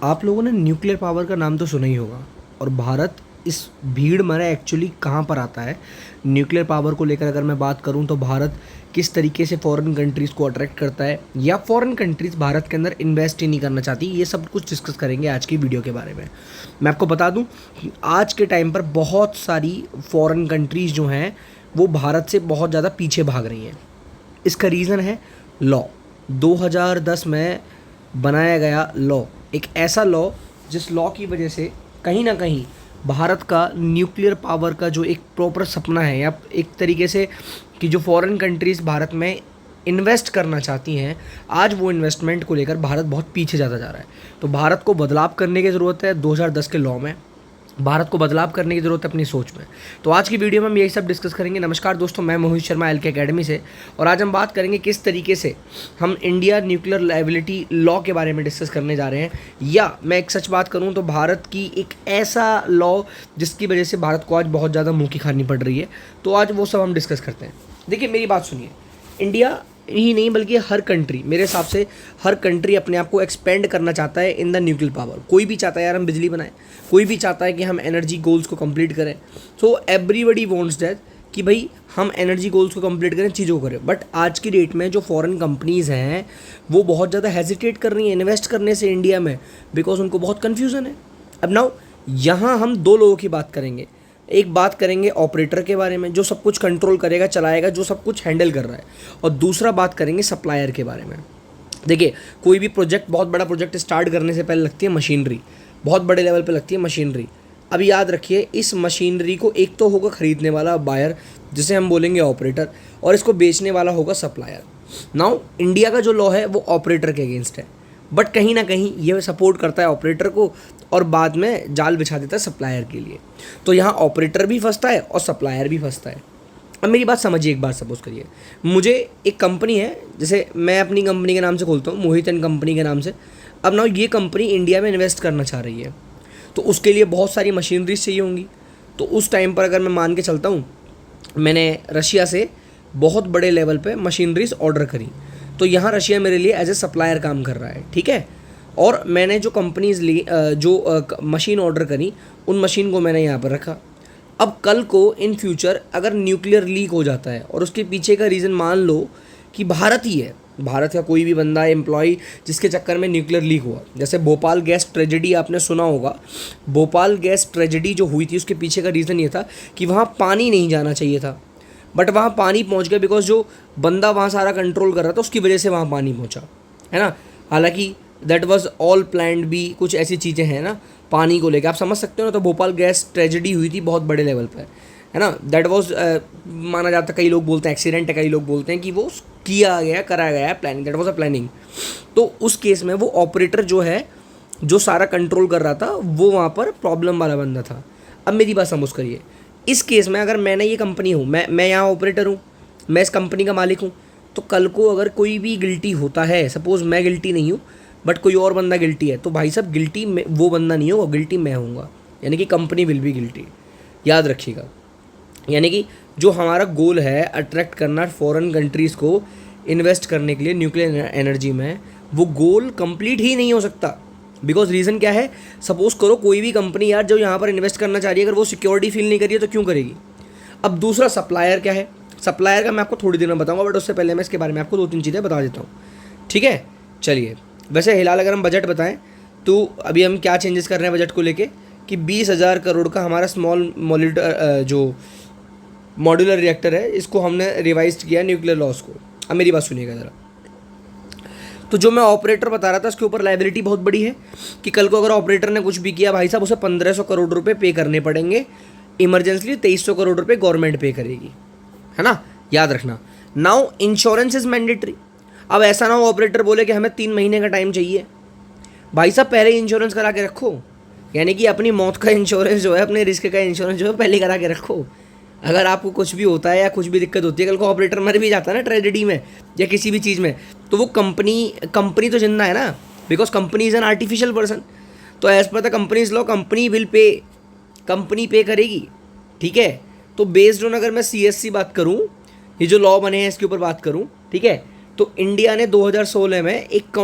आप लोगों ने न्यूक्लियर पावर का नाम तो सुना ही होगा। और भारत इस भीड़ में एक्चुअली कहाँ पर आता है। न्यूक्लियर पावर को लेकर अगर मैं बात करूँ तो भारत किस तरीके से फॉरेन कंट्रीज़ को अट्रैक्ट करता है या फॉरेन कंट्रीज़ भारत के अंदर इन्वेस्ट ही नहीं करना चाहती, ये सब कुछ डिस्कस करेंगे आज की वीडियो के बारे में। मैं आपको बता दूं कि आज के टाइम पर बहुत सारी फॉरेन कंट्रीज़ जो हैं वो भारत से बहुत ज़्यादा पीछे भाग रही हैं। इसका रीज़न है लॉ। 2010 में बनाया गया लॉ, एक ऐसा लॉ जिस लॉ की वजह से कहीं ना कहीं भारत का न्यूक्लियर पावर का जो एक प्रॉपर सपना है या एक तरीके से कि जो फॉरेन कंट्रीज़ भारत में इन्वेस्ट करना चाहती हैं, आज वो इन्वेस्टमेंट को लेकर भारत बहुत पीछे जाता जा रहा है। तो भारत को बदलाव करने की ज़रूरत है। 2010 के लॉ में भारत को बदलाव करने की ज़रूरत है अपनी सोच में। तो आज की वीडियो में हम यही सब डिस्कस करेंगे। नमस्कार दोस्तों, मैं मोहित शर्मा एलके एकेडमी से, और आज हम बात करेंगे किस तरीके से हम इंडिया न्यूक्लियर लायबिलिटी लॉ के बारे में डिस्कस करने जा रहे हैं। या मैं एक सच बात करूं तो भारत की एक ऐसा लॉ जिसकी वजह से भारत को आज बहुत ज़्यादा मुँह की खानी पड़ रही है। तो आज वो सब हम डिस्कस करते हैं। देखिए मेरी बात सुनिए, इंडिया ही नहीं बल्कि हर कंट्री, मेरे हिसाब से हर कंट्री अपने आप को एक्सपेंड करना चाहता है इन द न्यूक्लियर पावर। कोई भी चाहता है यार हम बिजली बनाएं, कोई भी चाहता है कि हम एनर्जी गोल्स को कंप्लीट करें। सो एवरीबडी वांट्स दैट कि भाई हम एनर्जी गोल्स को कंप्लीट करें, चीज़ों को करें। बट आज की डेट में जो फॉरेन कंपनीज़ हैं वो बहुत ज़्यादा हेजिटेट कर रही हैं इन्वेस्ट करने से इंडिया में, बिकॉज उनको बहुत कन्फ्यूज़न है। अब नाउ यहाँ हम दो लोगों की बात करेंगे। एक बात करेंगे ऑपरेटर के बारे में जो सब कुछ कंट्रोल करेगा, चलाएगा, जो सब कुछ हैंडल कर रहा है, और दूसरा बात करेंगे सप्लायर के बारे में। देखिए कोई भी प्रोजेक्ट, बहुत बड़ा प्रोजेक्ट स्टार्ट करने से पहले लगती है मशीनरी, बहुत बड़े लेवल पे लगती है मशीनरी। अब याद रखिए इस मशीनरी को एक तो होगा खरीदने वाला बायर जिसे हम बोलेंगे ऑपरेटर, और इसको बेचने वाला होगा सप्लायर। नाउ इंडिया का जो लॉ है वो ऑपरेटर के अगेंस्ट है, बट कहीं ना कहीं ये सपोर्ट करता है ऑपरेटर को और बाद में जाल बिछा देता है सप्लायर के लिए। तो यहाँ ऑपरेटर भी फंसता है और सप्लायर भी फंसता है। अब मेरी बात समझिए, एक बार सपोज करिए मुझे एक कंपनी है, जैसे मैं अपनी कंपनी के नाम से खोलता हूँ, मोहित एंड कंपनी के नाम से। अब ना ये कंपनी इंडिया में इन्वेस्ट करना चाह रही है, तो उसके लिए बहुत सारी मशीनरीज चाहिए होंगी। तो उस टाइम पर अगर मैं मान के चलता हूँ, मैंने रशिया से बहुत बड़े लेवल पे मशीनरीज ऑर्डर करी, तो यहाँ रशिया मेरे लिए एज ए सप्लायर काम कर रहा है, ठीक है। और मैंने जो कंपनीज ली, जो मशीन ऑर्डर करी, उन मशीन को मैंने यहाँ पर रखा। अब कल को इन फ्यूचर अगर न्यूक्लियर लीक हो जाता है और उसके पीछे का रीज़न मान लो कि भारत ही है, भारत का कोई भी बंदा एम्प्लॉय जिसके चक्कर में न्यूक्लियर लीक हुआ, जैसे भोपाल गैस ट्रेजेडी आपने सुना होगा। भोपाल गैस ट्रेजेडी जो हुई थी उसके पीछे का रीज़न ये था कि वहाँ पानी नहीं जाना चाहिए था, बट वहाँ पानी पहुँच गया बिकॉज जो बंदा वहाँ सारा कंट्रोल कर रहा था उसकी वजह से वहाँ पानी पहुँचा, है ना। हालांकि दैट वाज ऑल प्लान्ड भी, कुछ ऐसी चीज़ें हैं ना पानी को लेकर, आप समझ सकते हो ना। तो भोपाल गैस ट्रेजेडी हुई थी बहुत बड़े लेवल पर, है ना। दैट वाज माना जाता, कई लोग बोलते हैं एक्सीडेंट है, कई लोग बोलते हैं कि वो किया गया, करा गया है, planning, that was a planning. तो उस केस में वो ऑपरेटर जो है, जो सारा कंट्रोल कर रहा था, वो वहाँ पर प्रॉब्लम वाला बंदा था। अब मेरी बात समझ करिए, इस केस में अगर मैंने ये कंपनी हूँ, मैं यहाँ ऑपरेटर हूँ, मैं इस कंपनी का मालिक हूँ, तो कल को अगर कोई भी गिल्टी होता है, सपोज़ मैं गिल्टी नहीं हूँ बट कोई और बंदा गिल्टी है, तो भाई साहब गिल्टी वो बंदा नहीं होगा, गिल्टी मैं हूँगा, यानी कि कंपनी विल बी गिल्टी। याद रखिएगा, यानी कि जो हमारा गोल है अट्रैक्ट करना फॉरेन कंट्रीज़ को इन्वेस्ट करने के लिए न्यूक्लियर एनर्जी में, वो गोल कंप्लीट ही नहीं हो सकता। बिकॉज रीज़न क्या है, सपोज़ करो कोई भी कंपनी यार जो यहाँ पर इन्वेस्ट करना चाह रही है, अगर वो सिक्योरिटी फील नहीं करी है तो क्यों करेगी। अब दूसरा सप्लायर क्या है, सप्लायर का मैं आपको थोड़ी देर में बताऊँगा, बट उससे पहले मैं इसके बारे में आपको 2-3 चीज़ें बता देता हूँ, ठीक है। चलिए, वैसे फिलहाल अगर हम बजट बताएं तो अभी हम क्या चेंजेस कर रहे हैं बजट को लेके, कि 20,000 करोड़ का हमारा स्मॉल जो मॉड्यूलर रिएक्टर है, इसको हमने रिवाइज किया न्यूक्लियर लॉस को। अब मेरी बात सुनिएगा ज़रा। तो जो मैं ऑपरेटर बता रहा था उसके ऊपर लायबिलिटी बहुत बड़ी है कि कल को अगर ऑपरेटर ने कुछ भी किया भाई साहब, उसे 1500 करोड़ रुपए पे करने पड़ेंगे। इमरजेंसली 2300 करोड़ रुपए गवर्नमेंट पे करेगी, है ना, याद रखना। Now insurance is mandatory. अब ऐसा ना हो ऑपरेटर बोले कि हमें 3 महीने का टाइम चाहिए, भाई साहब पहले ही इंश्योरेंस करा के रखो, यानी कि अपनी मौत का इंश्योरेंस जो है, अपने रिस्क का इंश्योरेंस जो है पहले करा के रखो। अगर आपको कुछ भी होता है या कुछ भी दिक्कत होती है, कल को ऑपरेटर मर भी जाता है ना ट्रेजेडी में या किसी भी चीज़ में, तो वो कंपनी तो जिंदा है ना, because company is an artificial person. तो as per the companies law company will pay, company pay करेगी, ठीक है। तो बेस्ड ऑन अगर मैं CSC बात करूँ, ये जो लॉ बने हैं इसके ऊपर बात करूँ, ठीक है, तो इंडिया ने 2016 में एक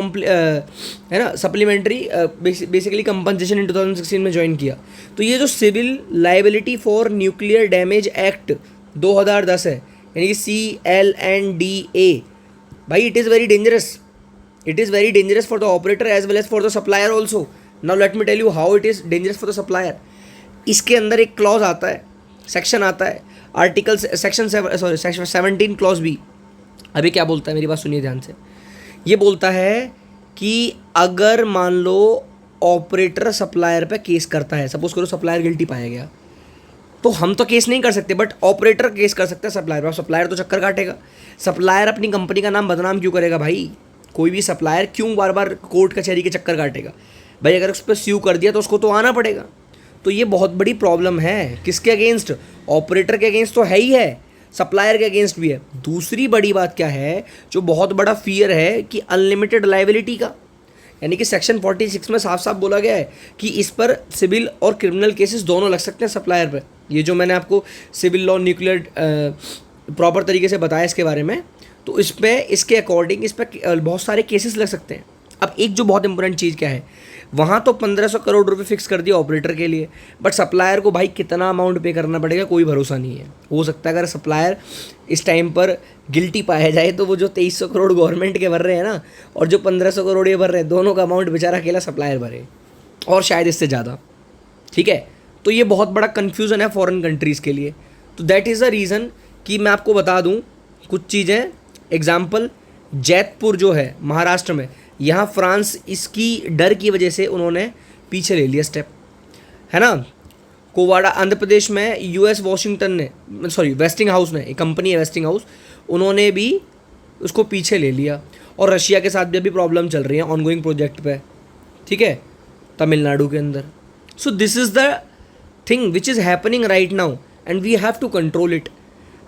है ना सप्लीमेंट्री बेसिकली कंपनसेशन इन 2016 में ज्वाइन किया। तो ये जो civil liability for nuclear damage act 2010 है, यानी कि CLNDA, भाई it is very dangerous. It is very dangerous for the operator as well as for the supplier also. Now let me tell you how it is dangerous for the supplier. इसके अंदर एक clause आता है, section आता है, article section 17 clause B. अभी क्या बोलता है, मेरी बात सुनिए ध्यान से। ये बोलता है कि अगर मान लो ऑपरेटर सप्लायर पे केस करता है, सपोज करो सप्लायर गिल्टी पाया गया, तो हम तो केस नहीं कर सकते बट ऑपरेटर केस कर सकता है सप्लायर पर। सप्लायर तो चक्कर काटेगा, सप्लायर अपनी कंपनी का नाम बदनाम क्यों करेगा भाई? कोई भी सप्लायर क्यों बार बार कोर्ट कचहरी के चक्कर काटेगा भाई? अगर उस पर स्यू कर दिया तो उसको तो आना पड़ेगा। तो ये बहुत बड़ी प्रॉब्लम है। किसके अगेंस्ट? ऑपरेटर के अगेंस्ट तो है ही है, सप्लायर के अगेंस्ट भी है। दूसरी बड़ी बात क्या है, जो बहुत बड़ा फियर है कि अनलिमिटेड लाइबिलिटी का, यानी कि सेक्शन 46 में साफ साफ बोला गया है कि इस पर सिविल और क्रिमिनल केसेस दोनों लग सकते हैं सप्लायर पर। ये जो मैंने आपको सिविल लॉ न्यूक्लियर प्रॉपर तरीके से बताया इसके बारे में, तो इस पर इसके अकॉर्डिंग इस पर बहुत सारे केसेस लग सकते हैं। अब एक जो बहुत इंपॉर्टेंट चीज़ क्या है, वहाँ तो 1500 करोड़ रुपए फिक्स कर दिया ऑपरेटर के लिए, बट सप्लायर को भाई कितना अमाउंट पे करना पड़ेगा कोई भरोसा नहीं है। हो सकता है अगर सप्लायर इस टाइम पर गिल्टी पाया जाए तो वो जो 2300 करोड़ गवर्नमेंट के भर रहे हैं ना, और जो 1500 करोड़ ये भर रहे हैं, दोनों का अमाउंट बेचारा अकेला सप्लायर भरे, और शायद इससे ज़्यादा। ठीक है, तो ये बहुत बड़ा कन्फ्यूज़न है फॉरेन कंट्रीज़ के लिए। तो दैट इज़ द रीज़न कि मैं आपको बता दूँ कुछ चीज़ें। एग्जाम्पल, जैतपुर जो है महाराष्ट्र में, यहाँ फ्रांस इसकी डर की वजह से उन्होंने पीछे ले लिया स्टेप, है ना। कोवाड़ा आंध्र प्रदेश में US वॉशिंगटन ने, सॉरी वेस्टिंग हाउस ने, एक कंपनी है वेस्टिंग हाउस, उन्होंने भी उसको पीछे ले लिया। और रशिया के साथ भी अभी प्रॉब्लम चल रही है ऑनगोइंग प्रोजेक्ट पे, ठीक है, तमिलनाडु के अंदर। So this is the thing which is happening right now and we have to control it.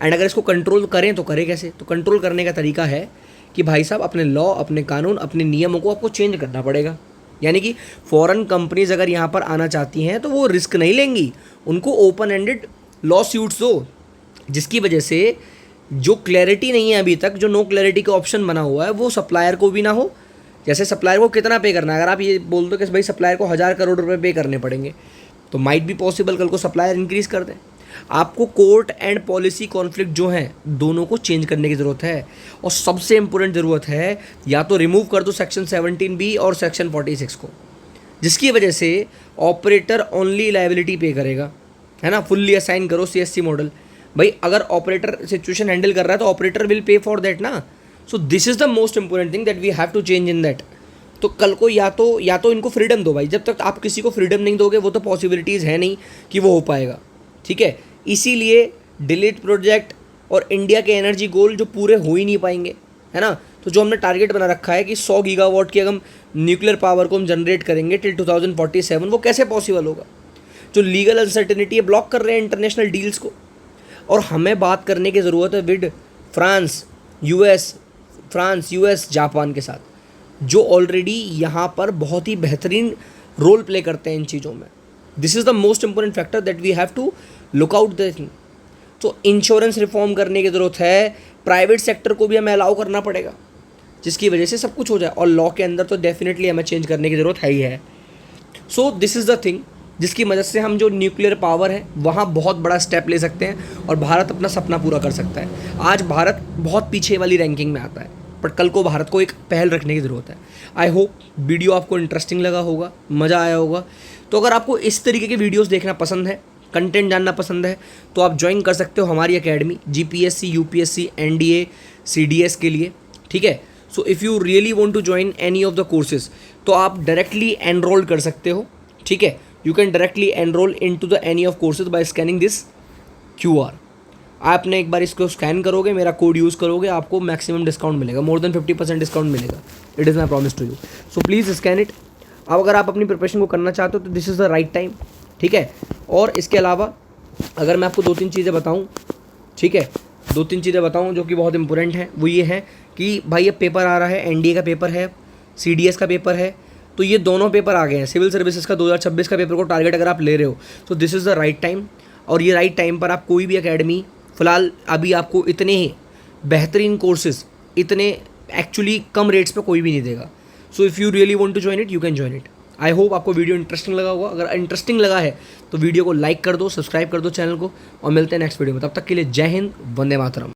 And अगर इसको कंट्रोल करें तो करें कैसे? तो कंट्रोल करने का तरीका है कि भाई साहब अपने लॉ, अपने कानून, अपने नियमों को आपको चेंज करना पड़ेगा। यानी कि फॉरेन कंपनीज अगर यहाँ पर आना चाहती हैं तो वो रिस्क नहीं लेंगी, उनको ओपन एंडेड लॉ सूट्स दो, जिसकी वजह से जो क्लैरिटी नहीं है अभी तक, जो नो क्लैरिटी का ऑप्शन बना हुआ है, वो सप्लायर को भी ना हो। जैसे सप्लायर को कितना पे करना है, अगर आप ये बोल दो कि भाई सप्लायर को 1000 करोड़ रुपये पे करने पड़ेंगे, तो माइट भी पॉसिबल कल को सप्लायर इंक्रीज़ कर दें। आपको कोर्ट एंड पॉलिसी कॉन्फ्लिक्ट जो हैं दोनों को चेंज करने की ज़रूरत है। और सबसे इम्पोर्टेंट ज़रूरत है, या तो रिमूव कर दो सेक्शन 17B और सेक्शन 46 को, जिसकी वजह से ऑपरेटर ओनली लायबिलिटी पे करेगा, है ना। फुल्ली असाइन करो CSC मॉडल। भाई अगर ऑपरेटर सिचुएशन हैंडल कर रहा है तो operator will pay for that ना। So this is the most important thing that we have to change in that. तो कल को या तो इनको फ्रीडम दो भाई। जब तक आप किसी को फ्रीडम नहीं दोगे वो तो पॉसिबिलिटीज़ है नहीं कि वो हो पाएगा, ठीक है। इसीलिए डिलीट प्रोजेक्ट और इंडिया के एनर्जी गोल जो पूरे हो ही नहीं पाएंगे, है ना। तो जो हमने टारगेट बना रखा है कि 100 गीगावाट की अगर न्यूक्लियर पावर को हम जनरेट करेंगे टिल 2047, वो कैसे पॉसिबल होगा? जो लीगल अनसर्टेनिटी है, ब्लॉक कर रहे हैं इंटरनेशनल डील्स को। और हमें बात करने की ज़रूरत है विद फ्रांस, यूएस, जापान के साथ, जो ऑलरेडी यहाँ पर बहुत ही बेहतरीन रोल प्ले करते हैं इन चीज़ों में। This is the most important factor that we have to look out the thing. तो इंश्योरेंस रिफॉर्म करने की ज़रूरत है, प्राइवेट सेक्टर को भी हमें अलाउ करना पड़ेगा, जिसकी वजह से सब कुछ हो जाए। और लॉ के अंदर तो डेफिनेटली हमें चेंज करने की ज़रूरत है ही है। सो दिस इज़ द थिंग जिसकी मदद से हम जो न्यूक्लियर पावर है वहाँ बहुत बड़ा स्टेप ले सकते हैं और भारत अपना सपना पूरा कर सकता है। आज भारत बहुत पीछे वाली रैंकिंग में आता है, बट कल को भारत को एक पहल रखने की ज़रूरत है। आई होप वीडियो आपको इंटरेस्टिंग लगा होगा, मज़ा आया होगा। तो अगर आपको इस तरीके के वीडियोस देखना पसंद है, कंटेंट जानना पसंद है, तो आप ज्वाइन कर सकते हो हमारी academy GPSC, UPSC, NDA, CDS के लिए, ठीक है। So if you really want to join any of the courses तो आप डायरेक्टली एनरोल कर सकते हो, ठीक है। You can directly enrol into the any of courses by scanning this QR। आपने एक बार इसको स्कैन करोगे, मेरा कोड यूज़ करोगे, आपको मैक्सिमम डिस्काउंट मिलेगा, मोर देन 50% डिस्काउंट मिलेगा। It is my promise to you. So please scan it. अब अगर आप अपनी प्रिपरेशन को करना चाहते हो तो this is the right time, ठीक है। और इसके अलावा अगर मैं आपको 2-3 चीज़ें बताऊँ, ठीक है, 2-3 चीज़ें बताऊँ जो कि बहुत इंपॉर्टेंट हैं, वो ये है कि भाई अब पेपर आ रहा है, NDA का पेपर है, CDS का पेपर है, तो ये दोनों पेपर आ गए हैं। सिविल सर्विसेज का 2026 का पेपर को टारगेट अगर आप ले रहे हो तो this is the right time. और ये राइट टाइम पर आप कोई भी एकेडमी, फ़िलहाल अभी आपको इतने बेहतरीन कोर्सेज, इतने एक्चुअली कम रेट्स पे कोई भी नहीं देगा. So if you really want to join it, you can join it. I hope आपको वीडियो इंटरेस्टिंग लगा होगा. अगर इंटरेस्टिंग लगा है तो वीडियो को लाइक कर दो, सब्सक्राइब कर दो चैनल को, और मिलते हैं नेक्स्ट वीडियो में. तब तक के लिए जय हिंद, वंदे मातरम.